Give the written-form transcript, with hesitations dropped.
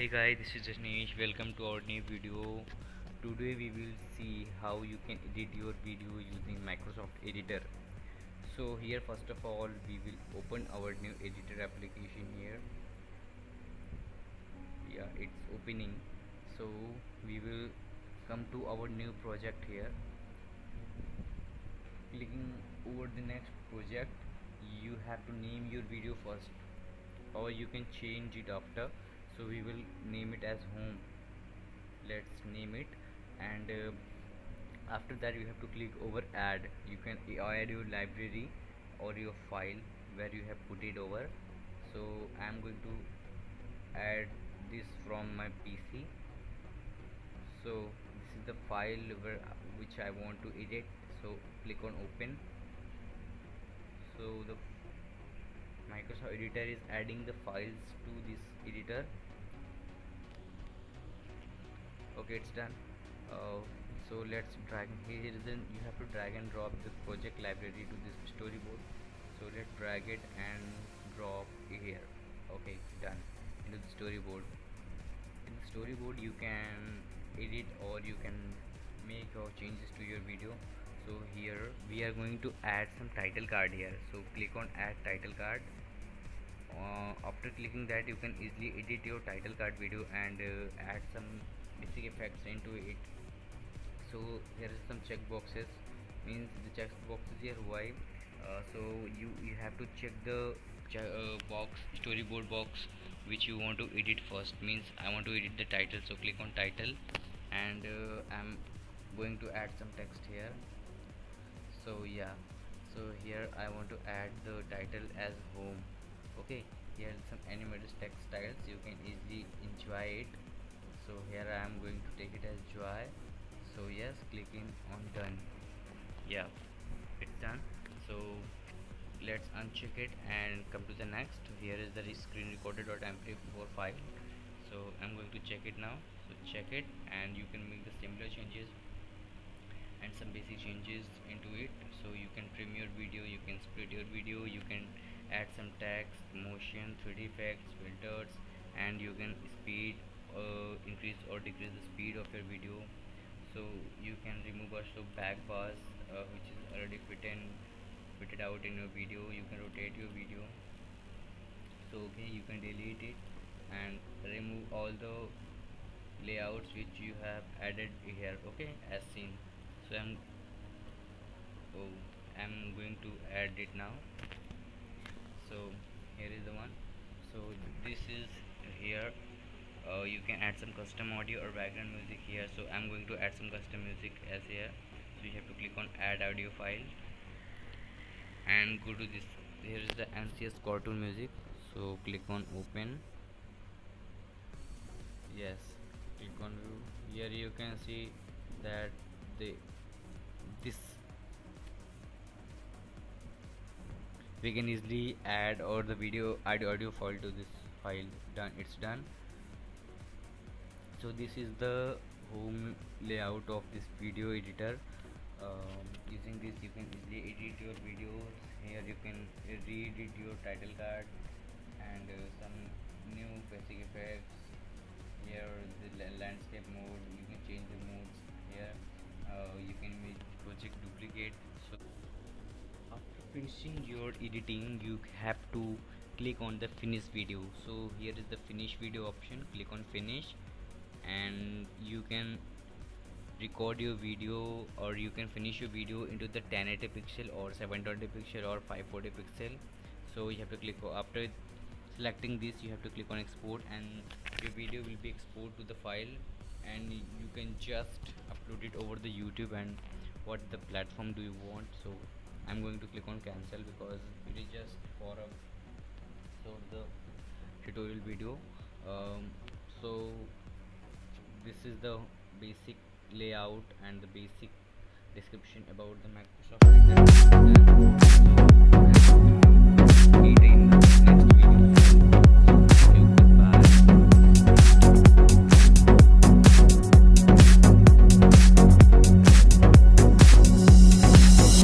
Hey guys, this is Jasneesh. Welcome to our new video. Today we will see how you can edit your video using Microsoft Editor. So here first of all we will open our new editor application here. Yeah, it's opening. So we will come to our new project here. Clicking over the next project, you have to name your video first, or you can change it after. So we will name it as home. Let's name it, and after that you have to click over add. You can add your library or your file where you have put it over. So I'm going to add this from my PC. So this is the file which I want to edit. So click on open. So the Microsoft editor is adding the files to this editor. Okay, it's done. So let's drag. Here is then you have to drag and drop the project library to this storyboard. So let's drag it and drop it here. Okay, done. Into the storyboard. In the storyboard you can edit or you can make or changes to your video. So here we are going to add some title card here. So click on add title card. After clicking that, you can easily edit your title card video and add some basic effects into it. So here is some check boxes, means the check boxes here why. So you have to check the box, storyboard box, which you want to edit first. Means I want to edit the title, so click on title, and I'm going to add some text here. So yeah, so here I want to add the title as home. Okay, here are some animated text styles, you can easily enjoy it. So here I am going to take it as joy. So yes, clicking on done. Yeah, it's done. So let's uncheck it and come to the next. Here is the screen recorder.mp4 file. So I'm going to check it now. So check it and you can make the similar changes and some basic changes into it. So you can trim your video, you can split your video, you can add some text, motion, 3D effects, filters, and you can speed, increase or decrease the speed of your video. So you can remove also back bars, which is already fitted out in your video. You can rotate your video. So okay, you can delete it and remove all the layouts which you have added here, okay, as seen. So I'm going to add it now. So here is the one. So this is here. You can add some custom audio or background music here. So I'm going to add some custom music as here. So you have to click on add audio file and go to this. Here is the NCS cartoon music. So click on open. Yes, click on view. Here you can see that the this we can easily add or the video add audio file to this file. Done, it's done. So this is the home layout of this video editor. Using this you can easily edit your videos. Here you can re-edit your title card and some new basic effects. Here the landscape mode, you can change the modes here. You can make project duplicate. So after finishing your editing you have to click on the finish video. So here is the finish video option. Click on finish and you can record your video or you can finish your video into the 1080 pixel or 720 pixel or 540 pixel. So you have to click after selecting this, you have to click on export and your video will be exported to the file, and you can just upload it over the YouTube and what the platform do you want. So I'm going to click on cancel because it is just for a sort the tutorial video. So this is the basic layout and the basic description about the Microsoft Editor.